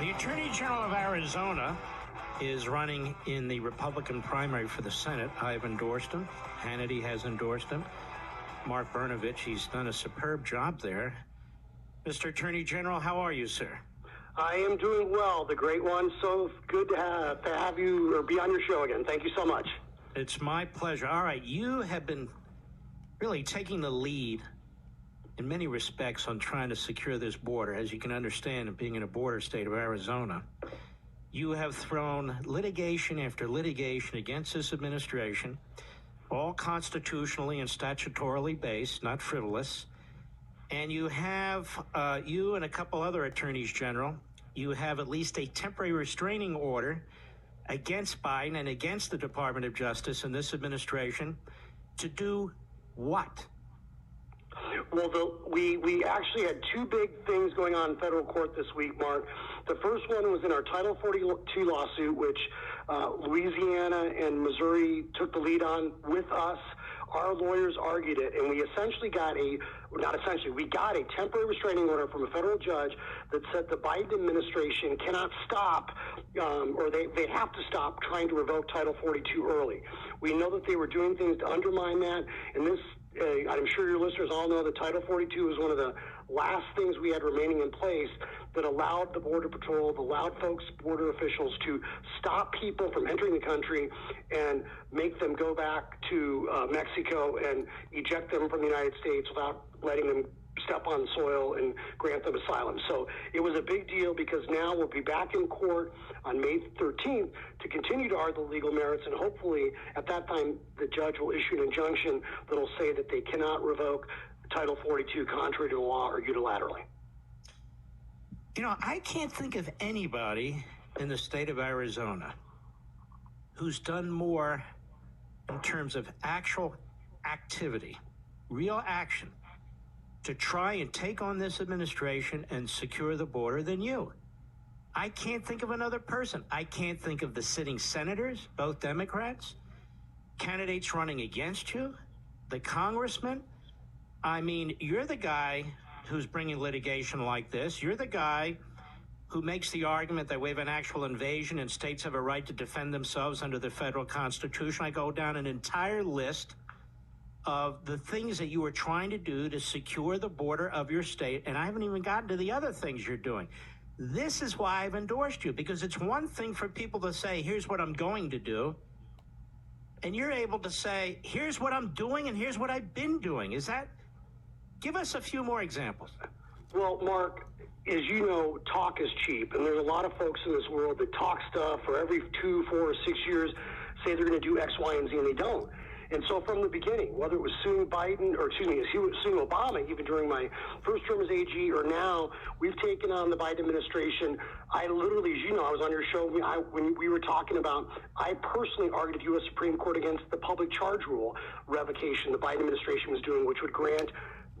The Attorney General of Arizona is running in the Republican primary for the Senate. I've endorsed him. Hannity has endorsed him. Mark Brnovich, he's done a superb job there. Mr. Attorney General, how are you, sir? I am doing well, the great one. So good to have you or be on your show again. Thank you so much. It's my pleasure. All right, you have been really taking the lead in many respects on trying to secure this border. As you can understand, being in a border state of Arizona, you have thrown litigation after litigation against this administration, all constitutionally and statutorily based, not frivolous. And you have, you and a couple other attorneys general, you have at least a temporary restraining order against Biden and against the Department of Justice and this administration to do what? Well, we actually had two big things going on in federal court this week, Mark. The first one was in our Title 42 lawsuit, which Louisiana and Missouri took the lead on with us. Our lawyers argued it, and we essentially got we got a temporary restraining order from a federal judge that said the Biden administration cannot stop, or they have to stop trying to revoke Title 42 early. We know that they were doing things to undermine that, and this, I'm sure your listeners all know that Title 42 was one of the last things we had remaining in place that allowed the Border Patrol, allowed folks, border officials, to stop people from entering the country and make them go back to Mexico and eject them from the United States without letting them step on soil and grant them asylum. So it was a big deal because now we'll be back in court on May 13th to continue to argue the legal merits, and hopefully at that time the judge will issue an injunction that will say that they cannot revoke Title 42 contrary to law or unilaterally. You know, I can't think of anybody in the state of Arizona who's done more in terms of actual activity, real action, to try and take on this administration and secure the border than you. I can't think of another person. I can't think of the sitting senators, both Democrats, candidates running against you, the congressman. I mean, you're the guy who's bringing litigation like this. You're the guy who makes the argument that we have an actual invasion and states have a right to defend themselves under the federal Constitution. I go down an entire list of the things that you were trying to do to secure the border of your state, and I haven't even gotten to the other things you're doing. This is why I've endorsed you, because it's one thing for people to say, here's what I'm going to do, and you're able to say, here's what I'm doing and here's what I've been doing. Is that, give us a few more examples. Well, Mark, as you know, talk is cheap, and there's a lot of folks in this world that talk stuff for every 2, 4, or 6 years, say they're going to do X, Y, and Z, and they don't. And so from the beginning, whether it was suing Biden, or excuse me, suing Obama, even during my first term as AG, or now, we've taken on the Biden administration. I literally, as you know, I was on your show when we were talking about, I personally argued at the U.S. Supreme Court against the public charge rule revocation the Biden administration was doing, which would grant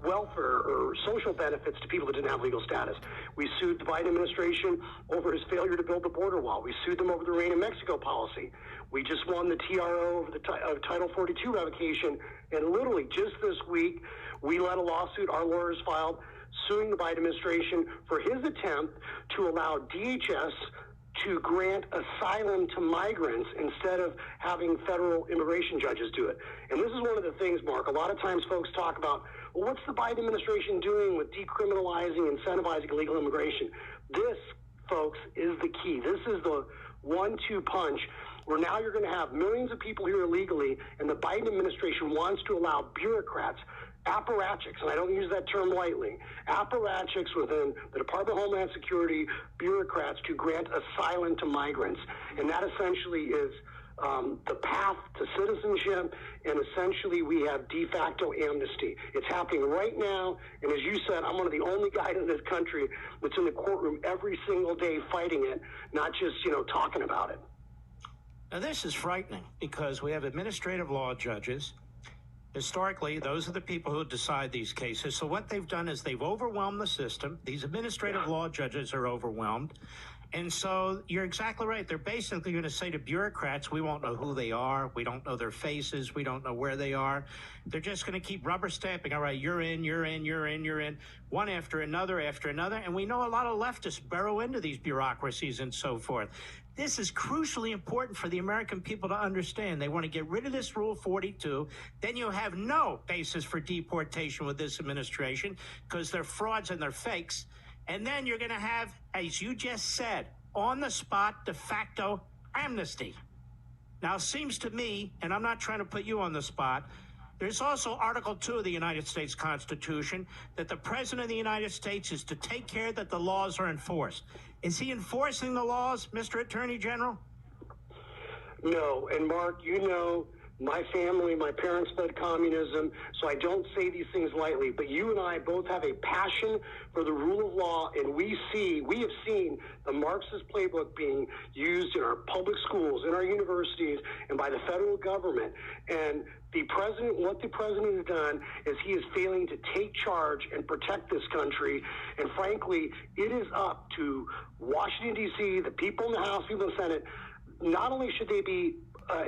welfare or social benefits to people that didn't have legal status. We sued the Biden administration over his failure to build the border wall. We sued them over the Rain in Mexico policy. We just won the TRO over the Title 42 revocation, and literally just this week, we led a lawsuit our lawyers filed suing the Biden administration for his attempt to allow DHS to grant asylum to migrants instead of having federal immigration judges do it. And this is one of the things, Mark, a lot of times folks talk about, well, what's the Biden administration doing with decriminalizing, incentivizing illegal immigration? This, folks, is the key. This is the 1-2 punch where now you're going to have millions of people here illegally, and the Biden administration wants to allow bureaucrats, apparatchiks, and I don't use that term lightly, apparatchiks within the Department of Homeland Security, bureaucrats, to grant asylum to migrants. And that essentially is the path to citizenship, and essentially we have de facto amnesty. It's happening right now, and as you said, I'm one of the only guys in this country that's in the courtroom every single day fighting it, not just, talking about it. Now, this is frightening because we have administrative law judges. Historically, those are the people who decide these cases. So what they've done is they've overwhelmed the system. These administrative law judges are overwhelmed. And so you're exactly right. They're basically going to say to bureaucrats, we won't know who they are. We don't know their faces. We don't know where they are. They're just going to keep rubber stamping. All right, you're in, you're in, you're in, you're in, one after another after another. And we know a lot of leftists burrow into these bureaucracies and so forth. This is crucially important for the American people to understand. They want to get rid of this Rule 42. Then you have no basis for deportation with this administration because they're frauds and they're fakes. And then you're going to have, as you just said, on the spot de facto amnesty. Now, it seems to me, and I'm not trying to put you on the spot, there's also Article 2 of the United States Constitution that the President of the United States is to take care that the laws are enforced. Is he enforcing the laws, Mr. Attorney General? No. And Mark, you know, my family, my parents fled communism, so I don't say these things lightly. But you and I both have a passion for the rule of law, and we have seen the Marxist playbook being used in our public schools, in our universities, and by the federal government. And what the president has done is he is failing to take charge and protect this country. And frankly, it is up to Washington, D.C., the people in the House, people in the Senate. Not only should they be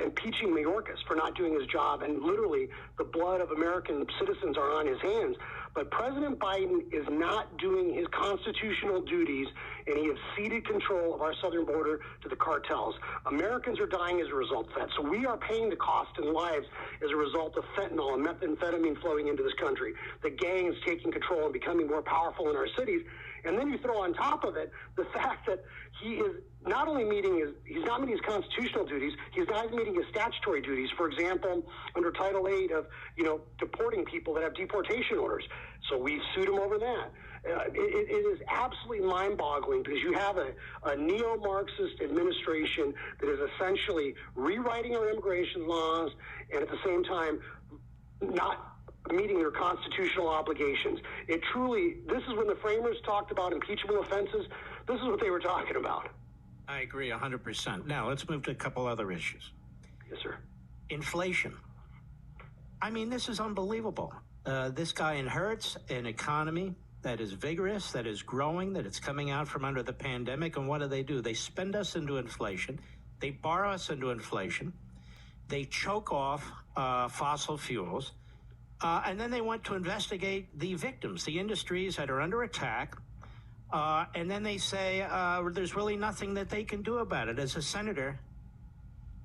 impeaching Mayorkas for not doing his job, and literally the blood of American citizens are on his hands, but President Biden is not doing his constitutional duties, and he has ceded control of our southern border to the cartels. Americans are dying as a result of that. So we are paying the cost in lives as a result of fentanyl and methamphetamine flowing into this country. The gangs taking control and becoming more powerful in our cities. And then you throw on top of it the fact that he is not only he's not meeting his constitutional duties, he's not even meeting his statutory duties. For example, under Title VIII of, deporting people that have deportation orders. So we sued him over that. It is absolutely mind-boggling because you have a neo-Marxist administration that is essentially rewriting our immigration laws and at the same time not meeting their constitutional obligations. This is when the framers talked about impeachable offenses. This is what they were talking about. I agree 100%. Now, let's move to a couple other issues. Yes, sir. Inflation. I mean, this is unbelievable. This guy inherits an economy that is vigorous, that is growing, that it's coming out from under the pandemic. And what do? They spend us into inflation. They borrow us into inflation. They choke off fossil fuels. And then they want to investigate the victims, the industries that are under attack. And then they say there's really nothing that they can do about it. As a senator,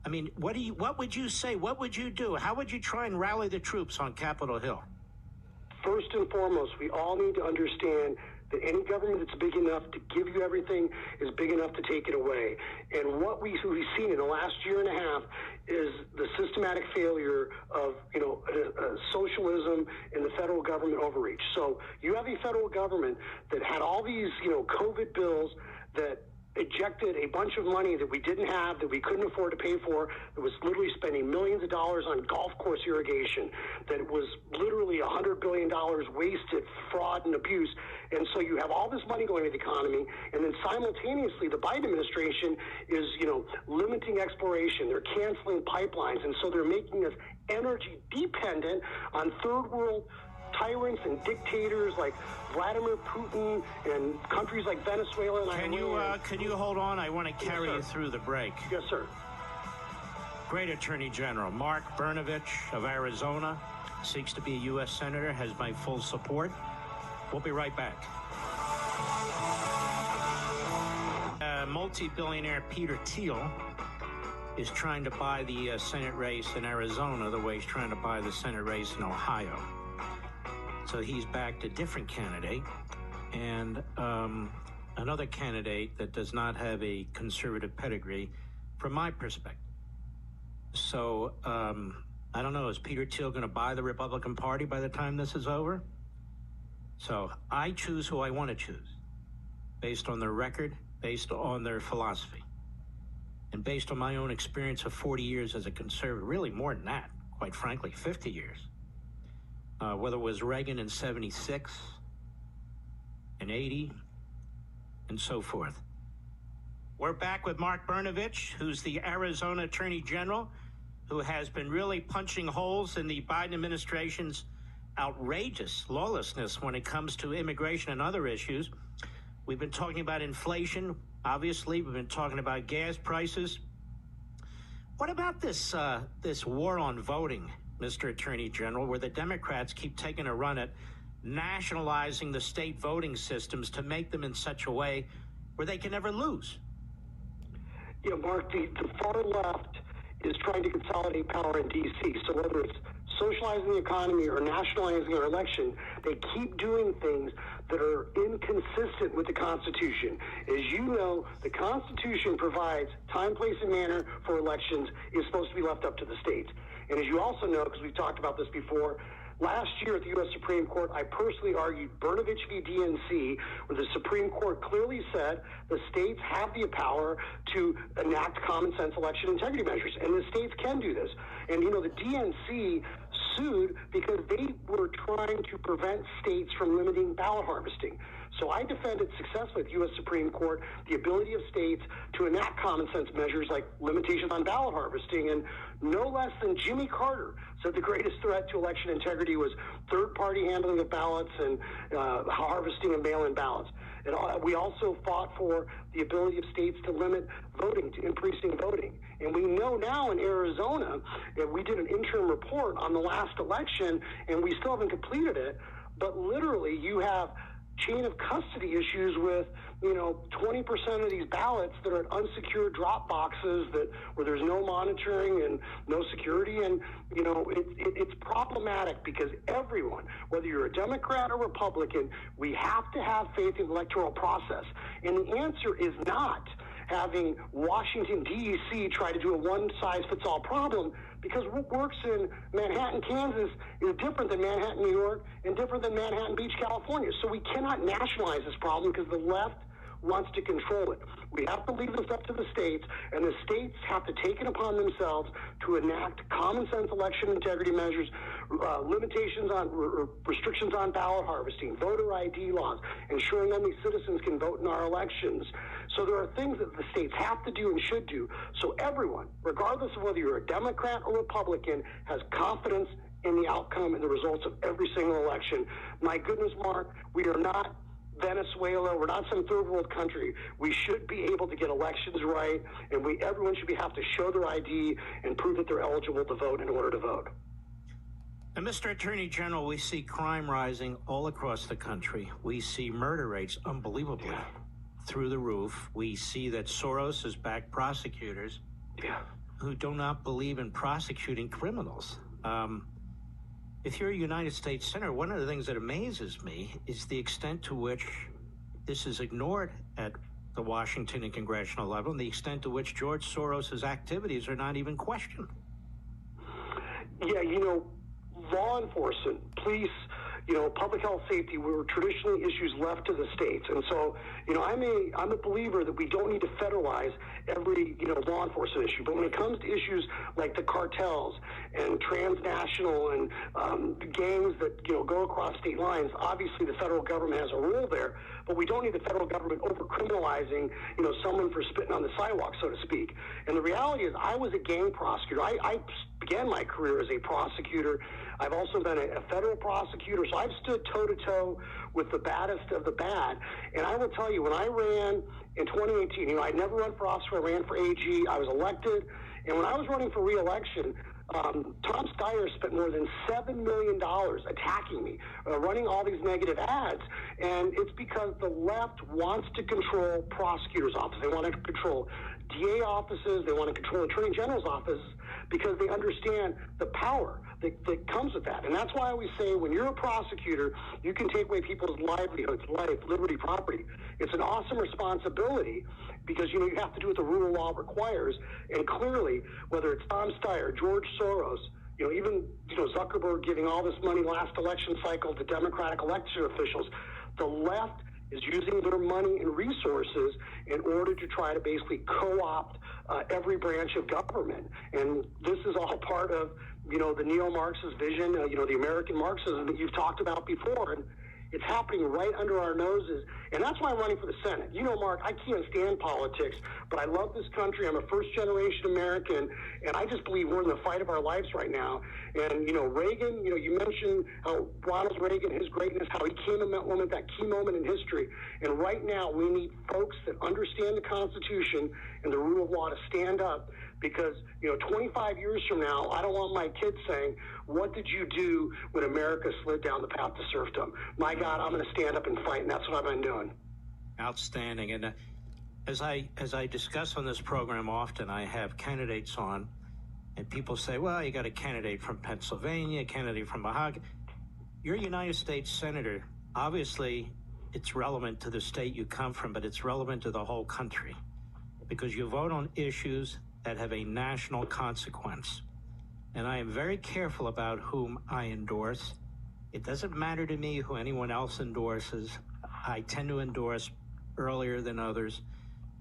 I mean, what would you say? What would you do? How would you try and rally the troops on Capitol Hill? First and foremost, we all need to understand that any government that's big enough to give you everything is big enough to take it away. And what we've seen in the last year and a half is the systematic failure of, socialism and the federal government overreach. So you have a federal government that had all these, COVID bills that ejected a bunch of money that we didn't have, that we couldn't afford to pay for, that was literally spending millions of dollars on golf course irrigation, that was literally $100 billion wasted, fraud and abuse. And so you have all this money going to the economy, and then simultaneously the Biden administration is, limiting exploration. They're canceling pipelines, and so they're making us energy dependent on third world tyrants and dictators like Vladimir Putin and countries like Venezuela and Iran. Can you hold on? I want to carry you through the break. Yes, sir. Great Attorney General Mark Brnovich of Arizona seeks to be a U.S. Senator, has my full support. We'll be right back. Multi-billionaire Peter Thiel is trying to buy the Senate race in Arizona the way he's trying to buy the Senate race in Ohio. So he's backed a different candidate and another candidate that does not have a conservative pedigree from my perspective. So I don't know, is Peter Thiel going to buy the Republican Party by the time this is over? So I choose who I want to choose based on their record, based on their philosophy, and based on my own experience of 40 years as a conservative, really more than that, quite frankly, 50 years. Whether it was Reagan in 76 and 80 and so forth. We're back with Mark Brnovich, who's the Arizona Attorney General, who has been really punching holes in the Biden administration's outrageous lawlessness when it comes to immigration and other issues. We've been talking about inflation. Obviously, we've been talking about gas prices. What about this war on voting, Mr. Attorney General, where the Democrats keep taking a run at nationalizing the state voting systems to make them in such a way where they can never lose? Yeah, Mark, the far left is trying to consolidate power in D.C. So whether it's socializing the economy or nationalizing our election, they keep doing things that are inconsistent with the Constitution. As you know, the Constitution provides time, place, and manner for elections is supposed to be left up to the states. And as you also know, because we've talked about this before, last year at the U.S. Supreme Court, I personally argued Brnovich v. DNC, where the Supreme Court clearly said the states have the power to enact common sense election integrity measures, and the states can do this. And, you know, the DNC sued because they were trying to prevent states from limiting ballot harvesting. So I defended successfully at the U.S. Supreme Court the ability of states to enact common sense measures like limitations on ballot harvesting. And no less than Jimmy Carter said the greatest threat to election integrity was third-party handling of ballots and harvesting of mail-in ballots. And we also fought for the ability of states to limit voting, to in-precinct voting. And we know now in Arizona that we did an interim report on the last election, and we still haven't completed it, but literally you have chain of custody issues with, 20% of these ballots that are unsecured drop boxes where there's no monitoring and no security. And, it's problematic because everyone, whether you're a Democrat or Republican, we have to have faith in the electoral process. And the answer is not having Washington, D.C. try to do a one-size-fits-all problem, because what works in Manhattan, Kansas is different than Manhattan, New York, and different than Manhattan Beach, California. So we cannot nationalize this problem because the left wants to control it. We have to leave this up to the states, and the states have to take it upon themselves to enact common sense election integrity measures, limitations on restrictions on ballot harvesting, voter ID laws, ensuring only citizens can vote in our elections. So there are things that the states have to do and should do. So everyone, regardless of whether you're a Democrat or Republican, has confidence in the outcome and the results of every single election. My goodness, Mark, we are not Venezuela. We're not some third world country. We should be able to get elections right, and everyone should have to show their ID and prove that they're eligible to vote in order to vote. And Mr. Attorney General, we see crime rising all across the country. We see murder rates unbelievably through the roof. We see that Soros has backed prosecutors who do not believe in prosecuting criminals. If you're a United States Senator, one of the things that amazes me is the extent to which this is ignored at the Washington and congressional level, and the extent to which George Soros' activities are not even questioned. Yeah, law enforcement, police, public health safety were traditionally issues left to the states. And so, I'm a believer that we don't need to federalize every, law enforcement issue. But when it comes to issues like the cartels and transnational and gangs that, go across state lines, obviously the federal government has a role there, but we don't need the federal government over-criminalizing, someone for spitting on the sidewalk, so to speak. And the reality is I was a gang prosecutor. I began my career as a prosecutor. I've also been a federal prosecutor, so I've stood toe-to-toe with the baddest of the bad. And I will tell you, when I ran in 2018, I'd never run for officer. I ran for AG. I was elected. And when I was running for re-election, Tom Steyer spent more than $7 million attacking me, running all these negative ads. And it's because the left wants to control prosecutors' offices. They want to control DA offices. They want to control Attorney General's offices because they understand the power that comes with that. And that's why I always say when you're a prosecutor, you can take away people's livelihoods, life, liberty, property. It's an awesome responsibility because, you have to do what the rule of law requires. And clearly, whether it's Tom Steyer, George Soros, even Zuckerberg giving all this money last election cycle to Democratic election officials, the left is using their money and resources in order to try to basically co-opt every branch of government. And this is all part of, the neo-Marxist vision, the American Marxism that you've talked about before. And It's happening right under our noses, and that's why I'm running for the Senate. You know, Mark, I can't stand politics, but I love this country. I'm a first-generation American, and I just believe we're in the fight of our lives right now. And, you know, Reagan, you know, you mentioned how Ronald Reagan, his greatness, how he came at that key moment in history. And right now, we need folks that understand the Constitution and the rule of law to stand up, because, you know, 25 years from now, I don't want my kids saying, what did you do when America slid down the path to serfdom? My God, I'm going to stand up and fight, and that's what I've been doing. Outstanding. And as I discuss on this program often, I have candidates on, and people say, well, you got a candidate from Pennsylvania, a candidate from Bahia. You're a United States Senator. Obviously, it's relevant to the state you come from, but it's relevant to the whole country, because you vote on issues that have a national consequence. And I am very careful about whom I endorse. It doesn't matter to me who anyone else endorses. I tend to endorse earlier than others.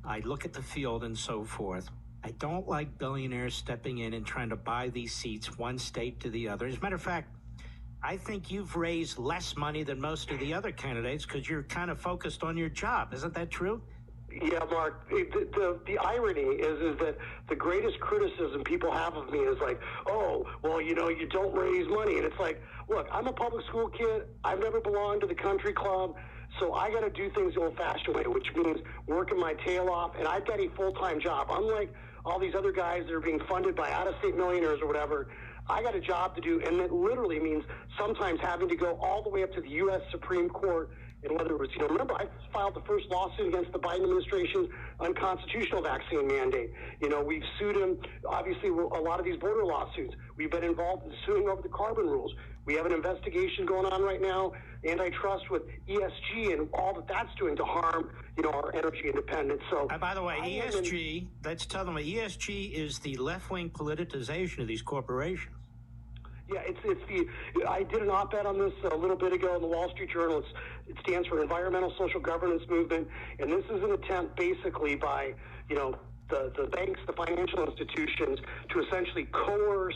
I look at the field and so forth. I don't like billionaires stepping in and trying to buy these seats one state to the other. As a matter of fact, I think you've raised less money than most of the other candidates because you're kind of focused on your job. Isn't that true? Yeah, Mark, the irony is that the greatest criticism people have of me is like, oh, well, you know, you don't raise money. And it's like, look, I'm a public school kid. I've never belonged to the country club. So I got to do things the old-fashioned way, which means working my tail off. And I've got a full-time job. Unlike all these other guys that are being funded by out-of-state millionaires or whatever, I got a job to do. And it literally means sometimes having to go all the way up to the U.S. Supreme Court. And whether it was, you know, remember, I filed the first lawsuit against the Biden administration's unconstitutional vaccine mandate. You know, we've sued him, obviously, a lot of these border lawsuits. We've been involved in suing over the carbon rules. We have an investigation going on right now, antitrust with ESG and all that that's doing to harm, you know, our energy independence. So, by the way, ESG, let's tell them, ESG is the left-wing politicization of these corporations. Yeah, I did an op-ed on this a little bit ago in the Wall Street Journal. It stands for Environmental Social Governance Movement, and this is an attempt basically by, you know, the banks, the financial institutions, to essentially coerce,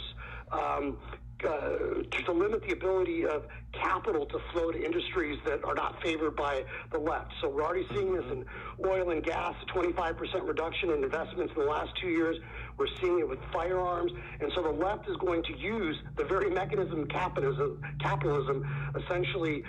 to limit the ability of capital to flow to industries that are not favored by the left. So we're already seeing this in oil and gas, a 25% reduction in investments in the last 2 years. We're seeing it with firearms. And so the left is going to use the very mechanism of capitalism essentially,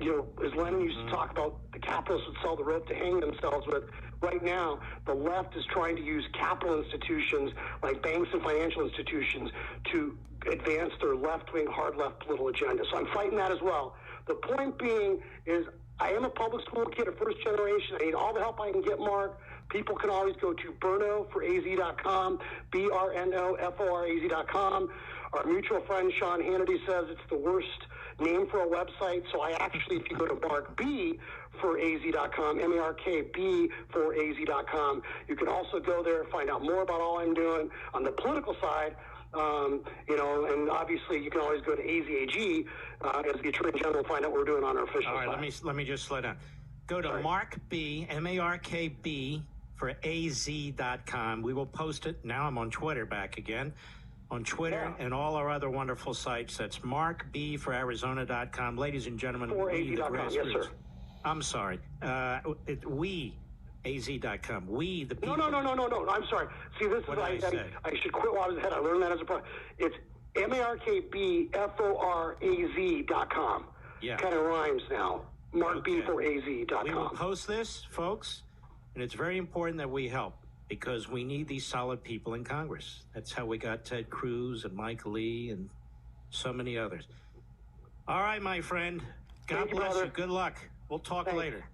you know, as Lenin used to talk about, the capitalists would sell the rope to hang themselves with. Right now, the left is trying to use capital institutions like banks and financial institutions to advance their left-wing, hard-left political agenda. So I'm fighting that as well. The point being is I am a public school kid, a first generation. I need all the help I can get, Mark. People can always go to Brnoforaz.com, BRNOFORAZ.com. Our mutual friend Sean Hannity says it's the worst name for a website. So I actually, if you go to MarkB4AZ.com, MARKB4AZ.com, you can also go there and find out more about all I'm doing on the political side. You know, and obviously you can always go to AZAG as the Attorney General and find out what we're doing on our official side. All right, let me just slow down. Go to MarkB, MARKB for AZ.com. We will post it. Now I'm on Twitter back again. On Twitter and all our other wonderful sites. That's MarkB for Arizona.com. Ladies and gentlemen, we the grassroots. Yes, sir. I'm sorry. We. AZ.com. We, the people. No. I'm sorry. See, this is, I should quit while I was ahead. I learned that as a problem. It's MARKBFORAZ.com. Yeah. Kind of rhymes now. MarkB4AZ.com. We will post this, folks, and it's very important that we help because we need these solid people in Congress. That's how we got Ted Cruz and Mike Lee and so many others. All right, my friend. God bless you. Good luck. We'll talk later.